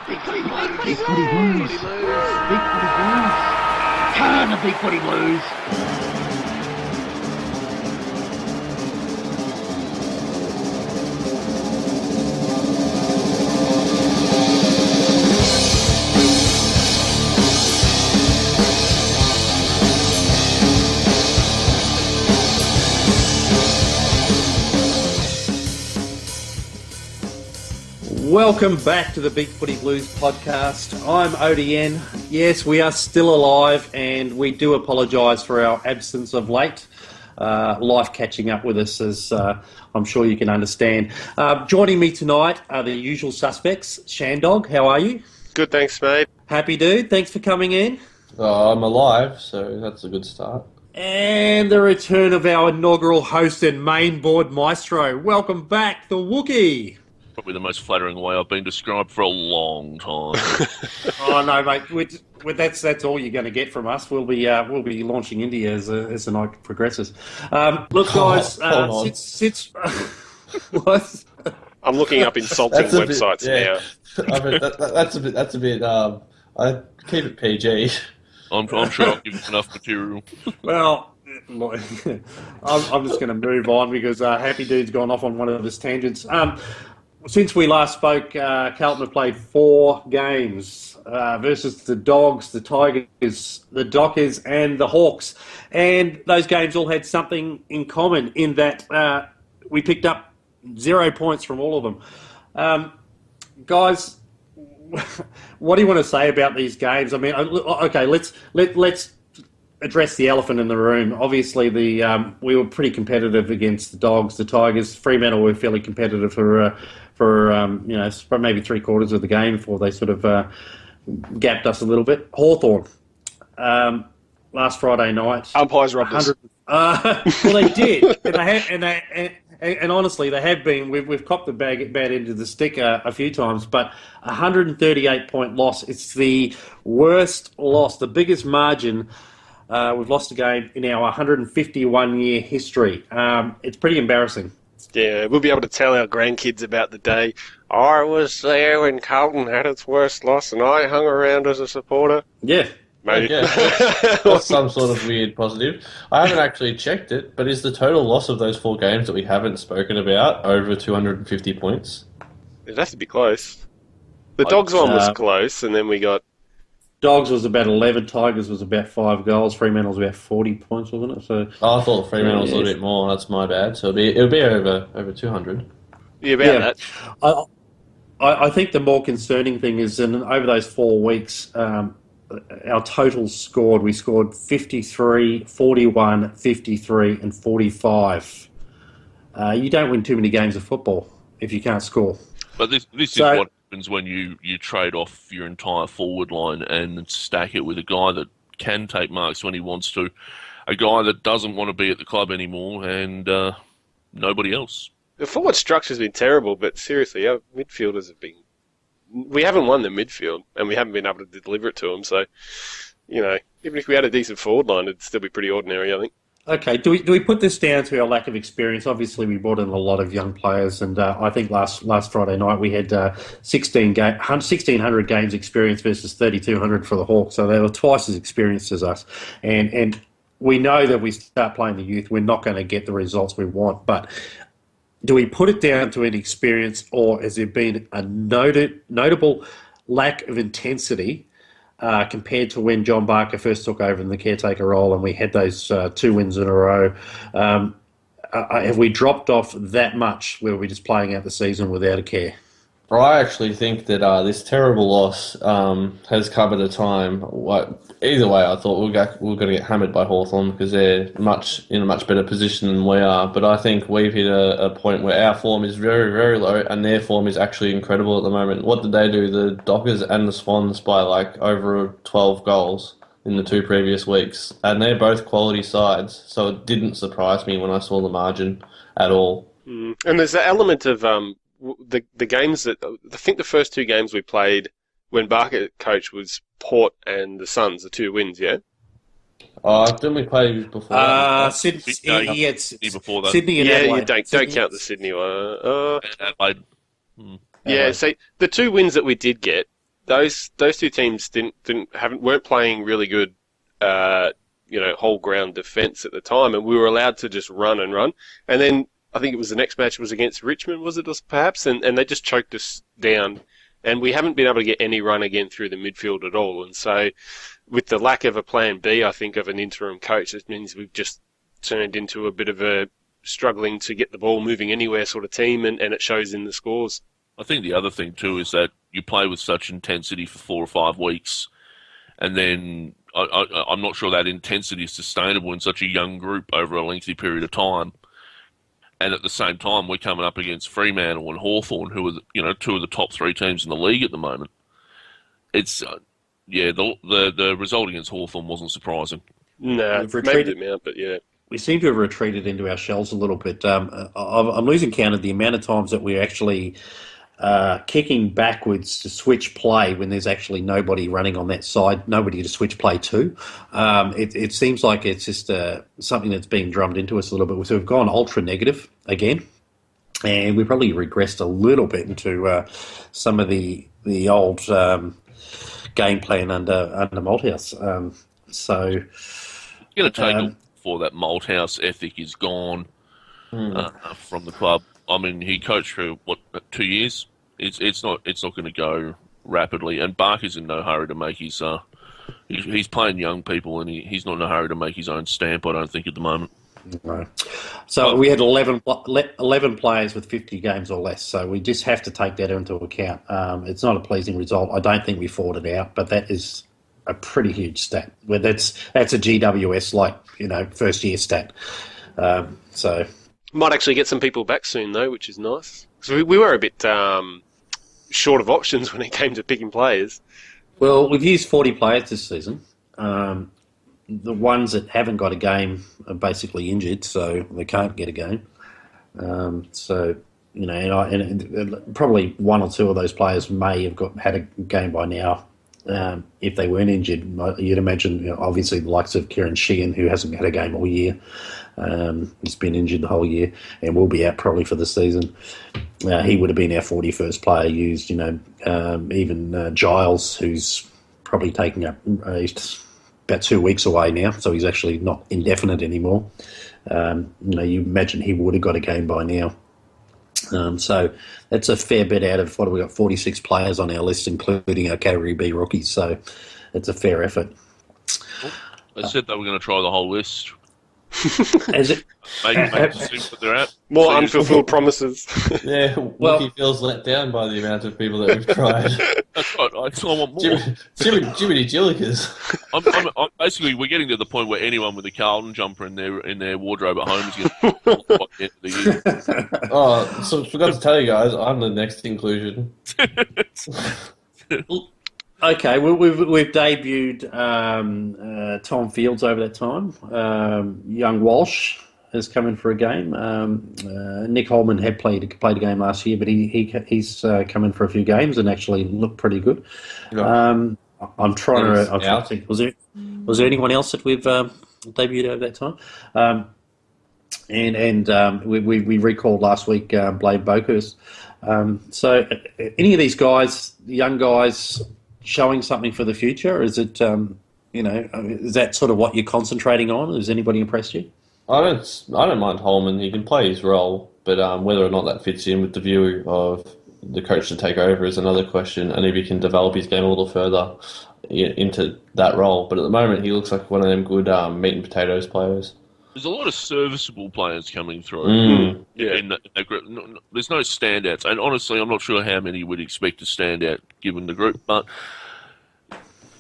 BigFooty Blues. BigFooty Blues. BigFooty Blues. Turn the BigFooty Blues. Welcome back to the BigFooty Blues Podcast. I'm ODN. Yes, we are still alive, and we do apologise for our absence of late. Life catching up with us, as I'm sure you can understand. Joining me tonight are the usual suspects. ShanDog, how are you? Good, thanks, mate. Happydude, thanks for coming in. I'm alive, so that's a good start. And the return of our inaugural host and mainboard maestro. Welcome back, the Wookiee. Probably the most flattering way I've been described for a long time. Oh no, mate! That's all you're going to get from us. We'll be launching India as the night progresses. Look, guys, since what? I'm looking up insulting websites now. I mean, that's a bit. I keep it PG. I'm sure I'll give you enough material. Well, I'm just going to move on because Happy Dude's gone off on one of his tangents. Since we last spoke, Carlton have played 4 games versus the Dogs, the Tigers, the Dockers and the Hawks. And those games all had something in common in that we picked up 0 points from all of them. Guys, what do you want to say about these games? I mean, okay, let's address the elephant in the room. Obviously, we were pretty competitive against the Dogs, the Tigers. Fremantle were fairly competitive for maybe 3/4 of the game before they sort of gapped us a little bit. Hawthorn, last Friday night, umpires robbed us. Well, they did, and honestly, they have been. We've copped the bad end of the stick a few times, but 138-point loss. It's the worst loss, the biggest margin. We've lost a game in our 151-year history. It's pretty embarrassing. Yeah, we'll be able to tell our grandkids about the day. I was there when Carlton had its worst loss, and I hung around as a supporter. Yeah. Maybe. Yeah, that's some sort of weird positive. I haven't actually checked it, but is the total loss of those 4 games that we haven't spoken about over 250 points? It'd have to be close. The Dogs one was close, and then we got... Dogs was about 11, Tigers was about 5 goals, Fremantle was about 40 points, wasn't it? So I thought Fremantle was a little bit more. That's my bad. So it'll be over 200. Yeah, about that. I think the more concerning thing is, over those 4 weeks, our totals scored. We scored 53, 41, 53, and 45. You don't win too many games of football if you can't score. But this is what happens when you trade off your entire forward line and stack it with a guy that can take marks when he wants to, a guy that doesn't want to be at the club anymore, and nobody else. The forward structure's been terrible, but seriously, our midfielders have been... We haven't won the midfield, and we haven't been able to deliver it to them, so, even if we had a decent forward line, it'd still be pretty ordinary, I think. Okay, do we put this down to our lack of experience? Obviously, we brought in a lot of young players, and I think last Friday night we had 1,600 games experience versus 3,200 for the Hawks, so they were twice as experienced as us. And we know that we start playing the youth, we're not going to get the results we want, but do we put it down to inexperience, or has there been a notable lack of intensity compared to when John Barker first took over in the caretaker role and we had those 2 wins in a row? Have we dropped off that much where we're just playing out the season without a care? I actually think that this terrible loss has come at a time. Either way, I thought we're going to get hammered by Hawthorn because they're in a much better position than we are. But I think we've hit a point where our form is very, very low and their form is actually incredible at the moment. What did they do? The Dockers and the Swans by over 12 goals in the 2 previous weeks. And they're both quality sides, so it didn't surprise me when I saw the margin at all. And there's the element of... The games that I think the first 2 games we played when Barker coach was Port and the Suns, the 2 wins, yeah? Didn't we play before? Sydney before that. Sydney and Adelaide. Don't count the Sydney one. Adelaide. Yeah, so the 2 wins that we did get, those two teams weren't playing really good, whole ground defence at the time, and we were allowed to just run and run. And then I think it was the next match was against Richmond, was it perhaps? And they just choked us down, and we haven't been able to get any run again through the midfield at all. And so, with the lack of a plan B, I think, of an interim coach, it means we've just turned into a bit of a struggling to get the ball moving anywhere sort of team, and it shows in the scores. I think the other thing too is that you play with such intensity for 4 or 5 weeks, and then I'm not sure that intensity is sustainable in such a young group over a lengthy period of time. And at the same time, we're coming up against Fremantle and Hawthorn, who are two of the top 3 teams in the league at the moment. It's the result against Hawthorn wasn't surprising. No, maybe the amount, but yeah. We seem to have retreated into our shells a little bit. I'm losing count of the amount of times that we're actually kicking backwards to switch play when there's actually nobody running on that side, nobody to switch play to. It seems like it's just something that's being drummed into us a little bit. So we've gone ultra negative again, and we probably regressed a little bit into some of the old game plan under Malthouse. It's going to take for that Malthouse ethic is gone from the club. I mean, he coached for 2 years. It's not going to go rapidly. And Barker's in no hurry to make his. He's playing young people, and he's not in a hurry to make his own stamp. I don't think at the moment. Right. So we had 11 players with 50 games or less. So we just have to take that into account. It's not a pleasing result. I don't think we fought it out, but that is a pretty huge stat. Where that's a GWS first year stat. So. Might actually get some people back soon, though, which is nice. So we were a bit short of options when it came to picking players. Well, we've used 40 players this season. The ones that haven't got a game are basically injured, so they can't get a game. Probably one or two of those players may have had a game by now. If they weren't injured, you'd imagine, obviously the likes of Kieran Sheehan, who hasn't had a game all year. He's been injured the whole year and will be out probably for the season. He would have been our 41st player used. Even Giles, who's probably taking up he's about 2 weeks away now, so he's actually not indefinite anymore. You imagine he would have got a game by now. So that's a fair bit out of what have we got? 46 players on our list, including our Category B rookies. So it's a fair effort. They said they were going to try the whole list. As it, make see what they're at. More unfulfilled promises. Yeah, Wookie feels let down by the amount of people that we've tried. That's right. I want more. Jiminy Jillikers. I'm basically, we're getting to the point where anyone with a Carlton jumper in their wardrobe at home is going to by the end of the year. Oh, so I forgot to tell you guys, I'm the next inclusion. Okay, well, we've debuted Tom Fields over that time. Young Walsh has come in for a game. Nick Holman had played a game last year, but he's come in for a few games and actually looked pretty good. Yeah. I'm trying to think. Was there anyone else that we've debuted over that time? We recalled last week Blade Bokhurst. So any of these guys, the young guys, showing something for the future? Is it, is that sort of what you're concentrating on? Has anybody impressed you? I don't mind Holman. He can play his role, but whether or not that fits in with the view of the coach to take over is another question, and if he can develop his game a little further into that role. But at the moment, he looks like one of them good meat and potatoes players. There's a lot of serviceable players coming through. In that group. There's no standouts. And honestly, I'm not sure how many we'd expect to stand out given the group. But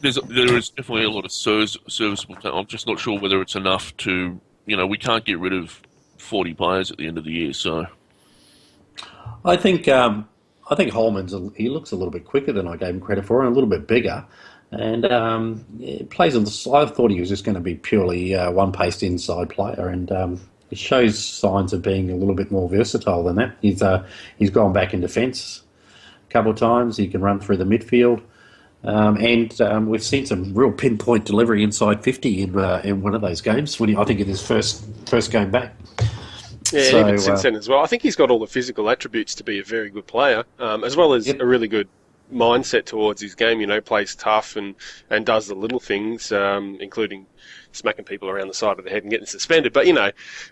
there is definitely a lot of serviceable talent. I'm just not sure whether it's enough to, we can't get rid of 40 players at the end of the year. So I think Holman's, he looks a little bit quicker than I gave him credit for and a little bit bigger. And it plays on the. I thought he was just going to be purely one-paced inside player, and he shows signs of being a little bit more versatile than that. He's gone back in defence a couple of times. He can run through the midfield, and we've seen some real pinpoint delivery inside 50 in one of those games when I think in his first game back. Yeah, so, even since then as well. I think he's got all the physical attributes to be a very good player, as well as a really good mindset towards his game. Plays tough and does the little things, including smacking people around the side of the head and getting suspended. But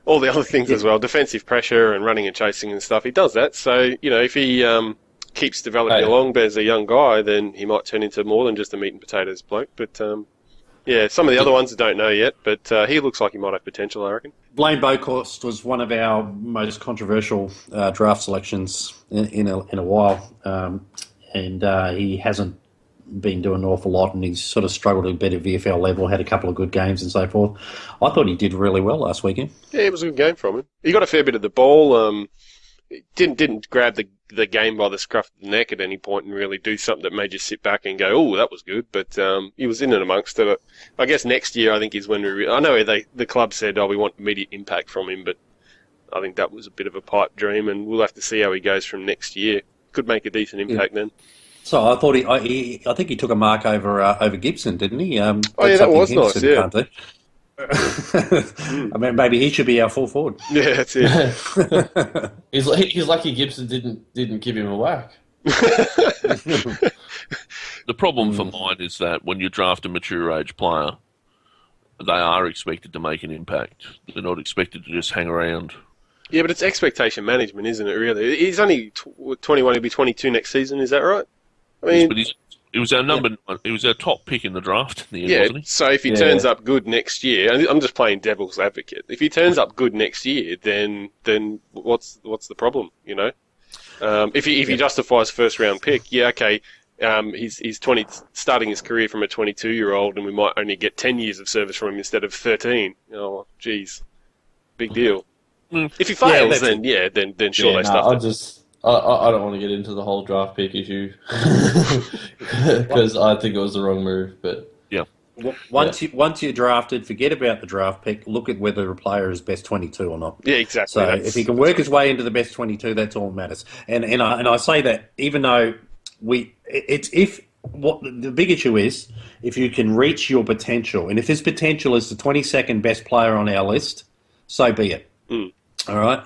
all the other things as well, defensive pressure and running and chasing and stuff. He does that. So if he keeps developing along as a young guy, then he might turn into more than just a meat and potatoes bloke. But some of the other ones I don't know yet. But he looks like he might have potential, I reckon. Blaine Bokhorst was one of our most controversial draft selections in a while, and he hasn't been doing an awful lot, and he's sort of struggled a bit at VFL level, had a couple of good games and so forth. I thought he did really well last weekend. Yeah, it was a good game from him. He got a fair bit of the ball. Didn't grab the game by the scruff of the neck at any point and really do something that made you sit back and go, oh, that was good. But he was in and amongst it. I guess next year, I think, is when I know the club said, we want immediate impact from him, but I think that was a bit of a pipe dream, and we'll have to see how he goes from next year. Could make a decent impact then. So I thought I think he took a mark over Gibson, didn't he? That was nice. Yeah. Can't do. I mean, maybe he should be our full forward. Yeah, that's it. He's lucky Gibson didn't give him a whack. The problem for mine is that when you draft a mature age player, they are expected to make an impact. They're not expected to just hang around. Yeah, but it's expectation management, isn't it, really? He's only 21, he'll be 22 next season, is that right? I mean, it was our it was our top pick in the draft in the end, wasn't he? So if he turns up good next year, and I'm just playing devil's advocate, if he turns up good next year, then what's the problem, If he justifies first round pick, okay, he's 20, starting his career from a 22-year-old, and we might only get 10 years of service from him instead of 13. Oh, geez, big deal. If he fails, then sure they stuff. I don't want to get into the whole draft pick issue because I think it was the wrong move. But once you're drafted, forget about the draft pick. Look at whether the player is best 22 or not. Yeah, exactly. So if he can work his way into the best 22, that's all that matters. And I say that even though the big issue is if you can reach your potential, and if his potential is the 22nd best player on our list, so be it. All right.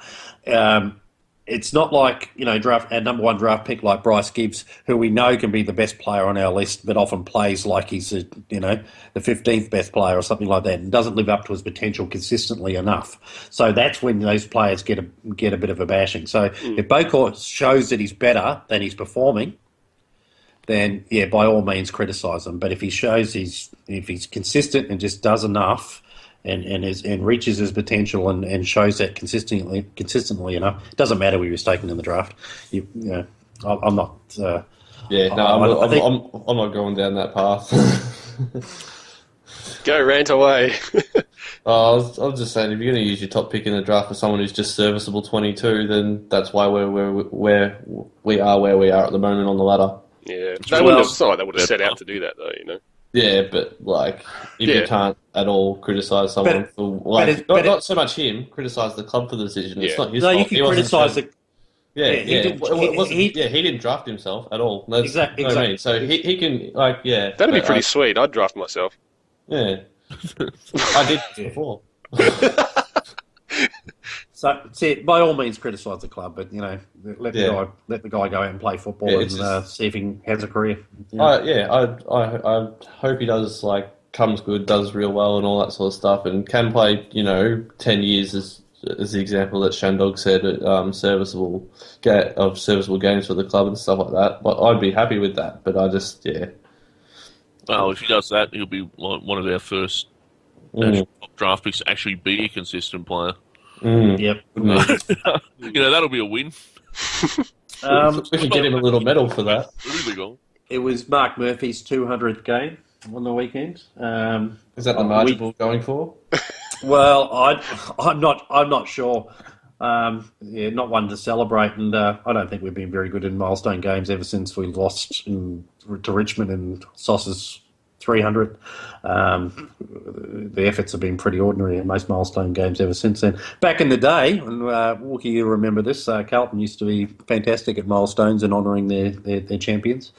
It's not like, draft our number one draft pick like Bryce Gibbs, who we know can be the best player on our list, but often plays like he's the 15th best player or something like that, and doesn't live up to his potential consistently enough. So that's when those players get a bit of a bashing. So if Bokhorst shows that he's better than he's performing, then by all means criticise him. But if he shows if he's consistent and just does enough, and reaches his potential and shows that consistently enough. It doesn't matter where he was taken in the draft. I'm not. I'm not going down that path. Go rant away. I was just saying, if you're going to use your top pick in the draft for someone who's just serviceable 22, then that's why we are where we are at the moment on the ladder. Yeah, they wouldn't have set out to do that though, Yeah, but if you can't at all criticise someone for not so much him, criticise the club for the decision. It's not his fault. You can criticise the. He didn't draft himself at all. Exactly. What I mean. So he can That'd be pretty sweet. I'd draft myself. Yeah, I did before. So by all means criticise the club, but let the guy go out and play football and see if he has a career. I hope he does comes good, does real well, and all that sort of stuff, and can play 10 years as the example that ShanDog said serviceable games for the club and stuff like that. But I'd be happy with that. But I just Well, if he does that, he'll be one of our first top draft picks to actually be a consistent player. Yep. That'll be a win. We could get him a little medal for that. It was Mark Murphy's 200th game on the weekend. Is that the margin we're going for? Well, I'm not sure. Not one to celebrate, and I don't think we've been very good in milestone games ever since we lost to Richmond in Sauce's 300. The efforts have been pretty ordinary in most milestone games ever since then. Back in the day, and Wookie, you remember this, Carlton used to be fantastic at milestones and honouring their champions,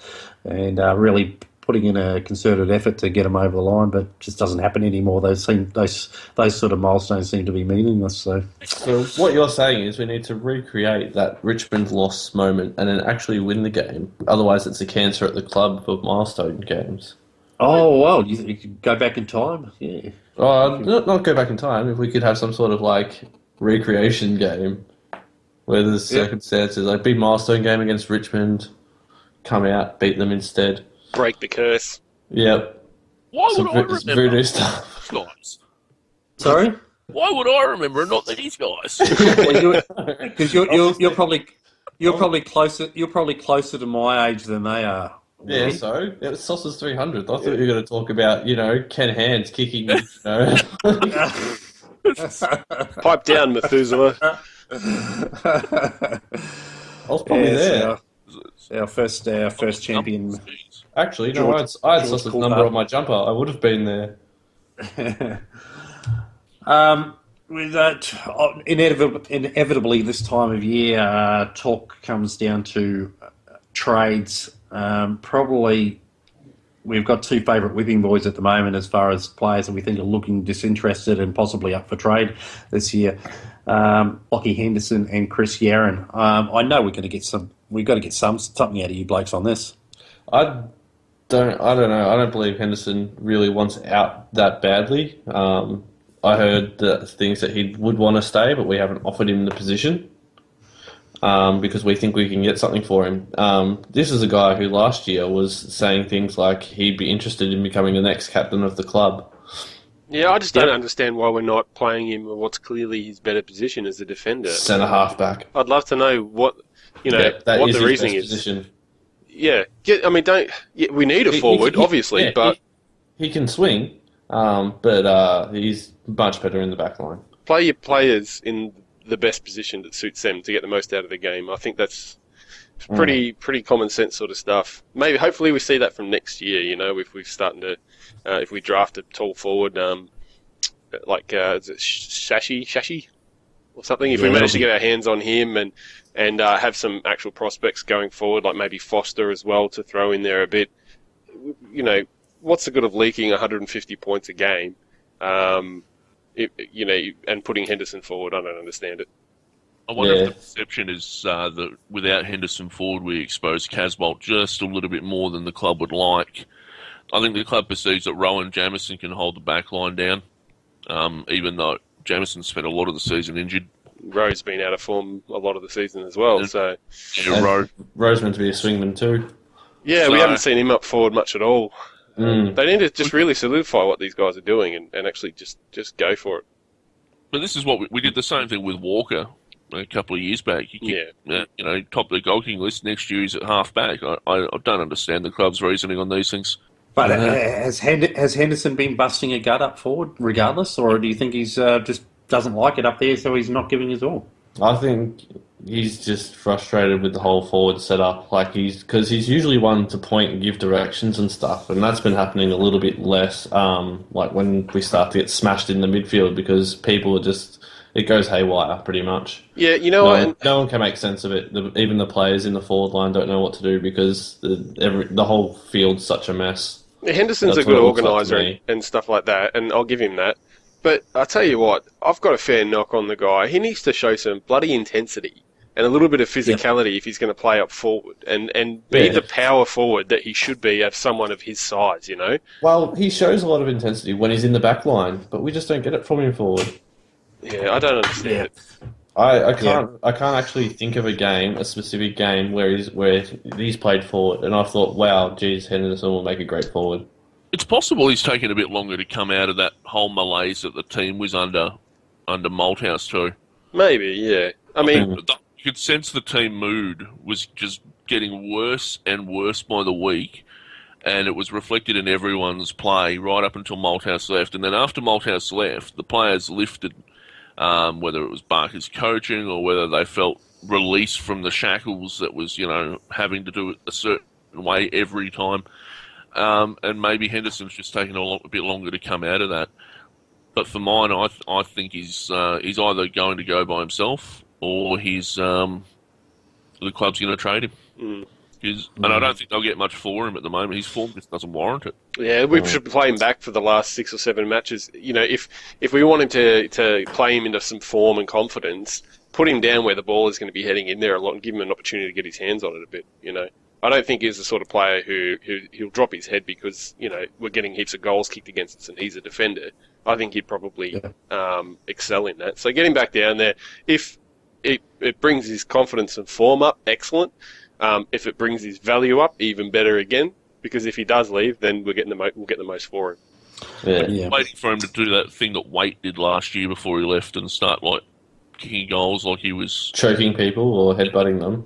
and really putting in a concerted effort to get them over the line, but it just doesn't happen anymore. Those sort of milestones seem to be meaningless. So what you're saying is we need to recreate that Richmond loss moment and then actually win the game. Otherwise, it's a cancer at the club for milestone games. Oh, well, you could go back in time? Yeah. Not go back in time. If we could have some sort of, like, recreation game where there's circumstances, like big milestone game against Richmond, come out, beat them instead. Break the curse. Yep. Why would I remember voodoo stuff. guys? Sorry? Why would I remember and not these guys? Because you're probably closer to my age than they are. Yeah, so it was Sauce's 300. I thought you were going to talk about, Ken Hands kicking, Pipe down, Methuselah. I was probably there. Our first champion. Actually, no, I had Sauce's number on my jumper. I would have been there. With that, inevitably this time of year, talk comes down to trades. Probably we've got two favourite whipping boys at the moment as far as players that we think are looking disinterested and possibly up for trade this year. Lockie Henderson and Chris Yarran. I know we're going to get some. We've got to get something out of you blokes on this. I don't know. I don't believe Henderson really wants out that badly. I heard things that he would want to stay, but we haven't offered him the position because we think we can get something for him. This is a guy who last year was saying things like he'd be interested in becoming the next captain of the club. Yeah, I just don't understand why we're not playing him in what's clearly his better position as a defender. Centre halfback. I'd love to know what what the reasoning is. Position. Yeah, we need a forward, obviously, but he can swing, but he's much better in the back line. Play your players in the best position that suits them to get the most out of the game. I think that's pretty common sense sort of stuff. Hopefully we see that from next year, if we're starting to, if we draft a tall forward, like is it Shashi or something, if we manage to get our hands on him and have some actual prospects going forward, like maybe Foster as well to throw in there a bit, what's the good of leaking 150 points a game, and putting Henderson forward? I don't understand it. I wonder if the perception is that without Henderson forward, we expose Casbolt just a little bit more than the club would like. I think the club perceives that Rowan Jamieson can hold the back line down, even though Jamieson spent a lot of the season injured. Rowe's been out of form a lot of the season as well. Rowe's meant to be a swingman too. Yeah, we haven't seen him up forward much at all. They need to just really solidify what these guys are doing and actually just go for it. But this is what we did the same thing with Walker a couple of years back. Top of the goal kicking list, next year he's at half back. I don't understand the club's reasoning on these things. But has Henderson been busting a gut up forward regardless, or do you think he's just doesn't like it up there, so he's not giving his all? I think he's just frustrated with the whole forward setup. Because he's usually one to point and give directions and stuff, and that's been happening a little bit less. Like when we start to get smashed in the midfield, because people are just, it goes haywire pretty much. Yeah, no one can make sense of it. Even the players in the forward line don't know what to do because the whole field's such a mess. Henderson's a good organiser and stuff like that, and I'll give him that. But I tell you what, I've got a fair knock on the guy. He needs to show some bloody intensity and a little bit of physicality if he's going to play up forward and be the power forward that he should be as someone of his size, Well, he shows a lot of intensity when he's in the back line, but we just don't get it from him forward. Yeah, I don't understand it. I can't actually think of a specific game where he's played forward, and I thought, wow, geez, Henderson will make a great forward. It's possible he's taken a bit longer to come out of that whole malaise that the team was under Malthouse too. Maybe, yeah. I mean, you could sense the team mood was just getting worse and worse by the week, and it was reflected in everyone's play right up until Malthouse left. And then after Malthouse left, the players lifted, whether it was Barker's coaching or whether they felt released from the shackles that was, having to do it a certain way every time. And maybe Henderson's just taking a bit longer to come out of that. But for mine, I think he's either going to go by himself or the club's going to trade him. And I don't think they'll get much for him at the moment. His form just doesn't warrant it. Yeah, we should play him back for the last 6 or 7 matches. You know, if we want him to play him into some form and confidence, put him down where the ball is going to be heading in there a lot and give him an opportunity to get his hands on it a bit, you know. I don't think he's the sort of player who he'll drop his head because, you know, we're getting heaps of goals kicked against us and he's a defender. I think he'd probably excel in that. So get him back down there. If it brings his confidence and form up, excellent. If it brings his value up, even better again. Because if he does leave, then we'll get the most for him. Yeah. Waiting for him to do that thing that Waite did last year before he left and start like kicking goals like he was choking people or headbutting them.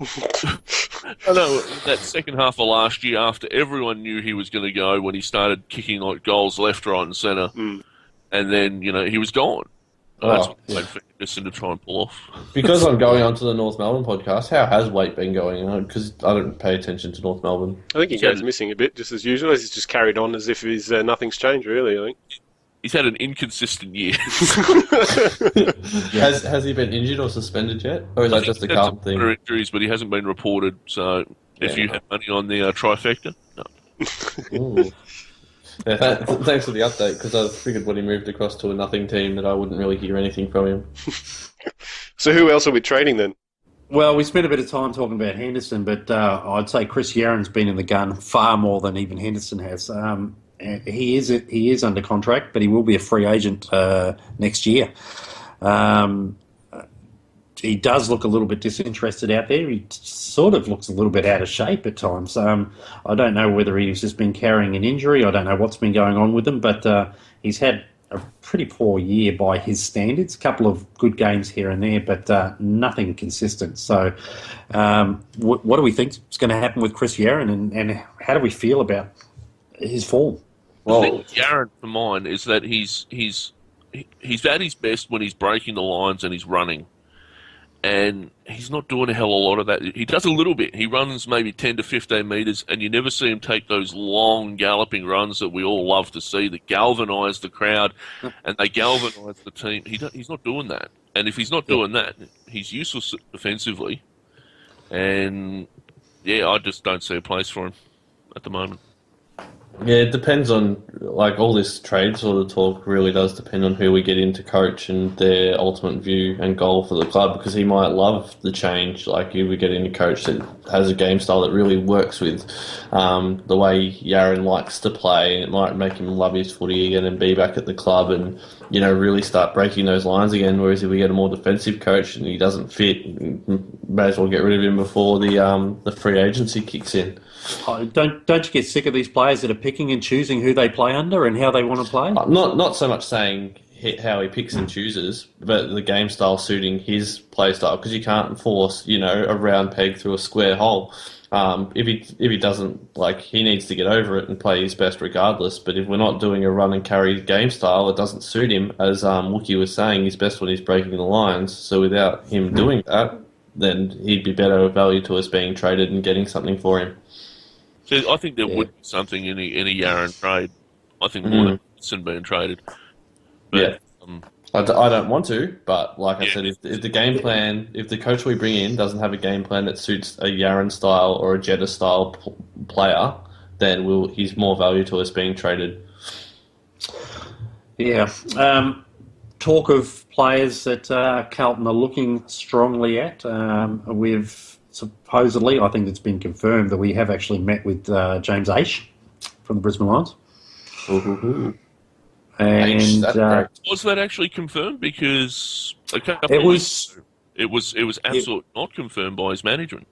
I know that second half of last year, after everyone knew he was going to go, when he started kicking like goals left, right, and centre, and then he was gone. That's what Wade Ferguson to try and pull off. Because I'm going on to the North Melbourne podcast, how has Waite been going on? Because I don't pay attention to North Melbourne. I think he goes missing a bit, just as usual. He's just carried on as if nothing's changed, really, I think. He's had an inconsistent year. Has he been injured or suspended yet? Or is that just a Carlton thing? Injuries, but he hasn't been reported. So if you have money on the trifecta, no. Yeah, thanks for the update, because I figured when he moved across to a nothing team that I wouldn't really hear anything from him. So who else are we trading then? Well, we spent a bit of time talking about Henderson, but I'd say Chris Yaron's been in the gun far more than even Henderson has. He is under contract, but he will be a free agent next year. He does look a little bit disinterested out there. He sort of looks a little bit out of shape at times. I don't know whether he's just been carrying an injury. I don't know what's been going on with him, but he's had a pretty poor year by his standards. A couple of good games here and there, but nothing consistent. So what do we think is going to happen with Chris Yaron, and how do we feel about his form? Well, the thing with Yaron, for mine, is that he's at his best when he's breaking the lines and he's running. And he's not doing a hell of a lot of that. He does a little bit. He runs maybe 10 to 15 metres, and you never see him take those long galloping runs that we all love to see that galvanise the crowd and they galvanise the team. He's not doing that. And if he's not doing that, he's useless defensively. And, I just don't see a place for him at the moment. Yeah, it depends on, like, all this trade sort of talk really does depend on who we get in to coach and their ultimate view and goal for the club, because he might love the change. Like, if we get in a coach that has a game style that really works with the way Yaron likes to play, and it might make him love his footy again and be back at the club and, really start breaking those lines again. Whereas if we get a more defensive coach and he doesn't fit, may as well get rid of him before the free agency kicks in. Don't you get sick of these players that are picking and choosing who they play under and how they want to play? Not so much saying how he picks and chooses, but the game style suiting his play style, because you can't force a round peg through a square hole. If he doesn't, like, he needs to get over it and play his best regardless. But if we're not doing a run and carry game style, it doesn't suit him. As Wookie was saying, he's best when he's breaking the lines. So without him doing that, then he'd be better value to us being traded and getting something for him. So I think there would be something in a Yaron trade. I think more than Henderson being traded. But, I don't want to, but like I said, if the game plan, if the coach we bring in doesn't have a game plan that suits a Yaron style or a Jetta style player, then he's more value to us being traded. Yeah. Talk of players that Carlton are looking strongly at. We've supposedly, I think it's been confirmed that we have actually met with James Aish from the Brisbane Lions. And was that actually confirmed? Because a couple it was absolutely not confirmed by his management.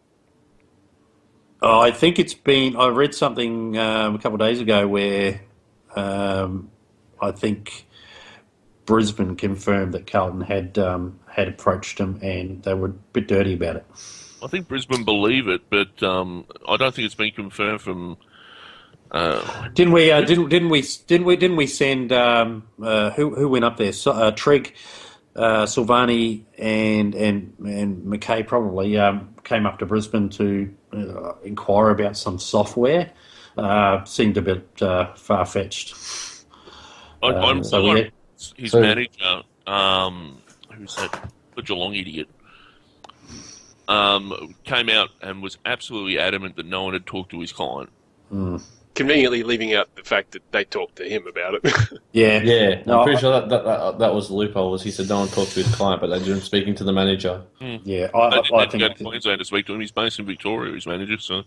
I think it's been. I read something a couple of days ago where I think Brisbane confirmed that Carlton had approached him and they were a bit dirty about it. I think Brisbane believe it, but I don't think it's been confirmed from. Didn't we send who went up there? Trigg, Silvani, and McKay probably came up to Brisbane to inquire about some software. Seemed a bit far fetched. His manager, who's that? The Geelong idiot. came out and was absolutely adamant that no one had talked to his client. Conveniently leaving out the fact that they talked to him about it. Yeah. No, I'm pretty sure that was the loophole. Was he said no one talked to his client, but they did him speaking to the manager. Yeah, I didn't I have to go think. to Queensland to speak to him. He's based in Victoria, his manager, so...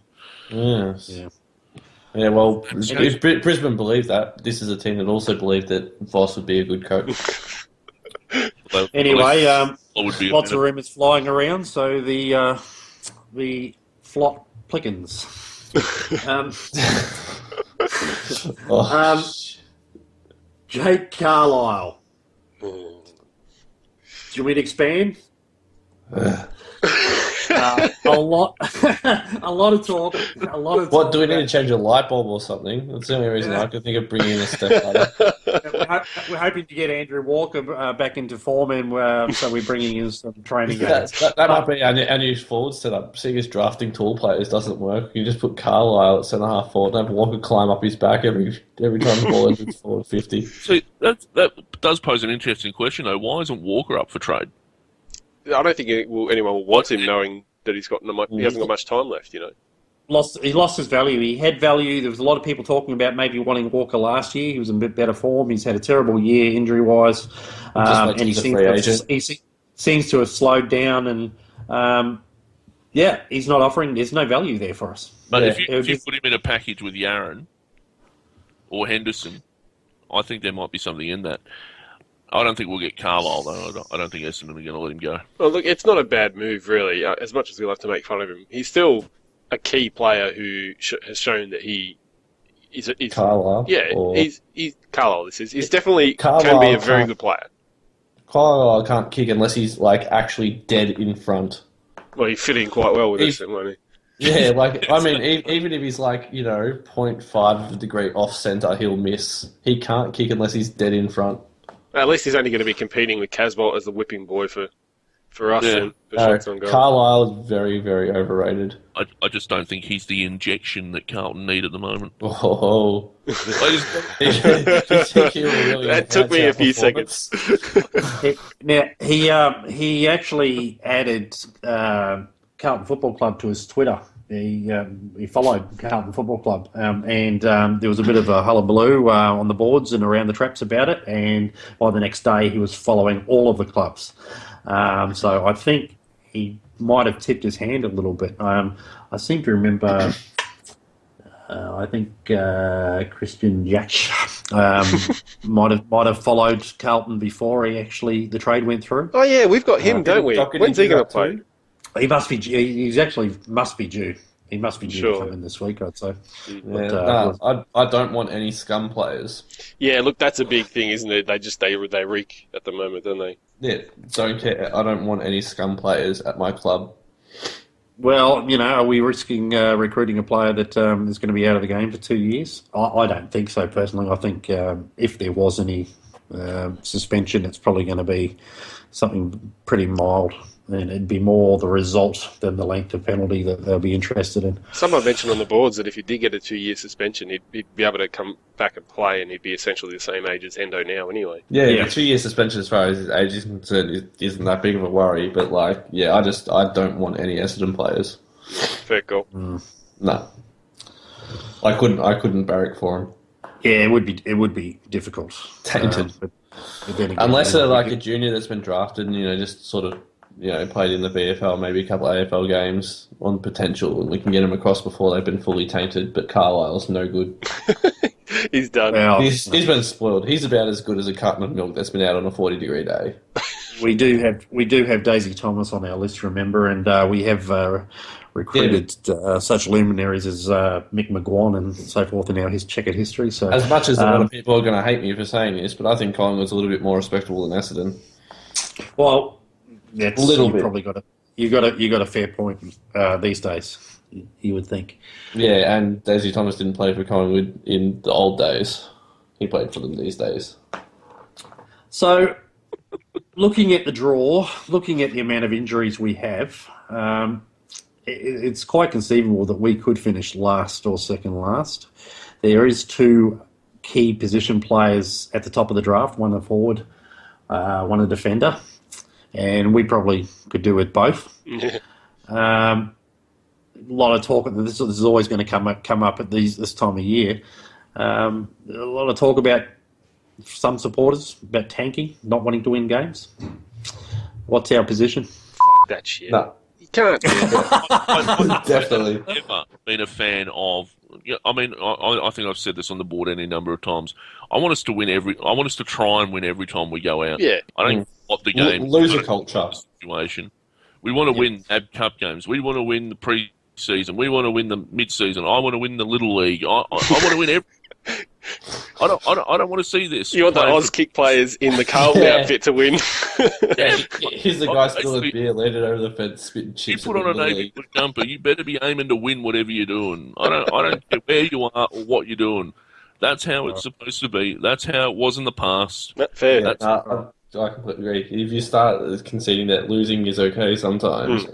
Yes. Yeah. Yeah, well, if Brisbane believed that, this is a team that also believed that Voss would be a good coach. Anyway, would be lots of rumours flying around, so the flop plickens. Jake Carlisle. Do you want me to expand? A lot of talk. What, do we need to change a light bulb or something? That's the only reason I could think of bringing in a step ladder. We're hoping to get Andrew Walker back into form, and so we're bringing in some training. That might be our new forward setup. Seeing as drafting tall players doesn't work, you just put Carlisle at centre half forward and have Walker climb up his back every time the ball enters forward 50. See, that does pose an interesting question, though. Why isn't Walker up for trade? I don't think anyone will want him knowing that he hasn't got much time left, you know. He lost his value. He had value. There was a lot of people talking about maybe wanting Walker last year. He was in a bit better form. He's had a terrible year injury-wise. And he seems to have slowed down. And, he's not offering... There's no value there for us. But if you put him in a package with Yaron or Henderson, I think there might be something in that. I don't think we'll get Carlisle, though. I don't think Essendon are going to let him go. Well, look, it's not a bad move, really. As much as we love to make fun of him, he's still a key player who has shown that he is Carlisle? Yeah, he's Carlisle. He's definitely Carlisle can be a very good player. Carlisle can't kick unless he's actually dead in front. Well, he fit in quite well with us, won't he? Yeah, even if he's 0.5 of a degree off centre, he'll miss. He can't kick unless he's dead in front. At least he's only going to be competing with Casbolt as the whipping boy for us. Yeah. For shots on goal. Carlisle is very, very overrated. I just don't think he's the injection that Carlton need at the moment. Oh. That took me a few seconds. Now, he actually added Carlton Football Club to his Twitter. He followed Carlton Football Club, and there was a bit of a hullabaloo on the boards and around the traps about it, and by the next day he was following all of the clubs. So I think he might have tipped his hand a little bit. I seem to remember, I think Christian Jach might have followed Carlton before the trade went through. Oh yeah, we've got him, don't we? When's he going to play? He must be. He's actually must be due. He must be due to come in this week, I'd say. I don't want any scum players. Yeah, look, that's a big thing, isn't it? They reek at the moment, don't they? Yeah, don't care. I don't want any scum players at my club. Well, are we risking recruiting a player that is going to be out of the game for 2 years? I don't think so, personally. I think if there was any suspension, it's probably going to be something pretty mild. And it'd be more the result than the length of penalty that they'll be interested in. Someone mentioned on the boards that if he did get a 2-year suspension, he'd be able to come back and play, and he'd be essentially the same age as Hendo now anyway. Yeah. 2-year suspension as far as his age is concerned isn't that big of a worry, but I don't want any Essendon players. Fair call. No. I couldn't barrack for him. Yeah, it would be difficult. Tainted. But then again, unless they're a junior that's been drafted and, just sort of played in the VFL, maybe a couple of AFL games on potential, and we can get them across before they've been fully tainted. But Carlisle's no good. He's done. Well, he's been spoiled. He's about as good as a carton of milk that's been out on a 40-degree day. We do have Daisy Thomas on our list, remember, and we have recruited such luminaries as Mick McGuan and so forth in our checkered history. So, as much as a lot of people are going to hate me for saying this, but I think Collingwood's a little bit more respectable than Essendon. Well. That's a little bit. Probably you got a fair point these days. You would think. Yeah, and Daisy Thomas didn't play for Collingwood in the old days. He played for them these days. So, looking at the draw, looking at the amount of injuries we have, it's quite conceivable that we could finish last or second last. There is 2 key position players at the top of the draft, one a forward, one a defender. And we probably could do with both. Yeah. A lot of talk. This is always going to come up at this time of year. A lot of talk about some supporters about tanking, not wanting to win games. What's our position? That shit. No. You can't. Definitely. I've never been a fan of. I mean, I think I've said this on the board any number of times. I want us to win I want us to try and win every time we go out. Yeah. I don't want the game. Loser culture. Situation. We want to win AB Cup games. We want to win the pre-season. We want to win the mid-season. I want to win the Little League. I want to win every. I don't want to see this. You want the Oz kick players in the Carlton outfit to win. Here's the guy still with beer, laid it over the fence, spitting chips. You put on an AB jumper, you better be aiming to win whatever you're doing. I don't care where you are or what you're doing. That's how it's supposed to be. That's how it was in the past. Fair. I completely agree. If you start conceding that losing is okay sometimes,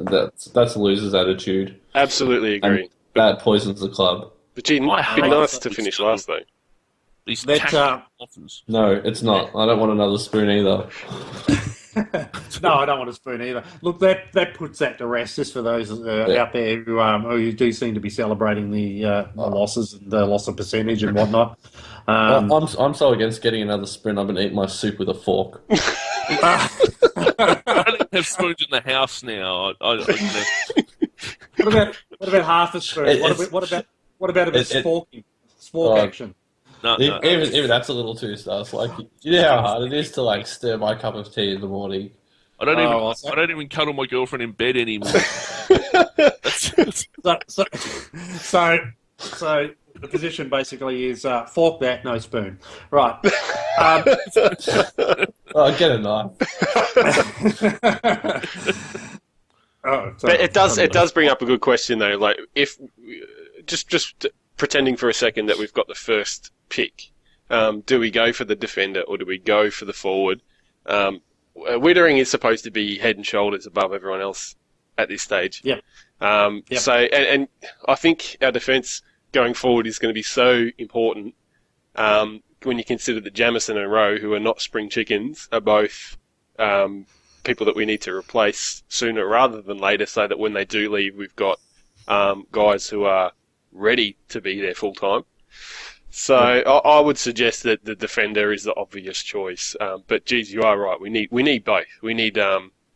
that's a loser's attitude. Absolutely agree. And that poisons the club. But gee, it'd be nice to finish last, though. These tactical offers. No, it's not. I don't want another spoon either. No, I don't want a spoon either. Look, that puts that to rest, just for those out there who do seem to be celebrating the losses and the loss of percentage and whatnot. I'm so against getting another spoon. I've been eating my soup with a fork. I don't have spoons in the house now. What about half a spoon? What about a bit of spork action? No. Even that's a little too sus. Like, you know how hard it is to like stir my cup of tea in the morning. I don't even cuddle my girlfriend in bed anymore. So the position basically is fork that, no spoon. Right. Get a knife. But it does bring up a good question though. Like, if just pretending for a second that we've got the first pick, do we go for the defender or do we go for the forward? Wittering is supposed to be head and shoulders above everyone else at this stage. Yeah. So and I think our defence going forward is going to be so important when you consider that Jamison and Rowe, who are not spring chickens, are both people that we need to replace sooner rather than later, so that when they do leave, we've got guys who are ready to be there full time. So I would suggest that the defender is the obvious choice. But geez, you are right. We need both. We need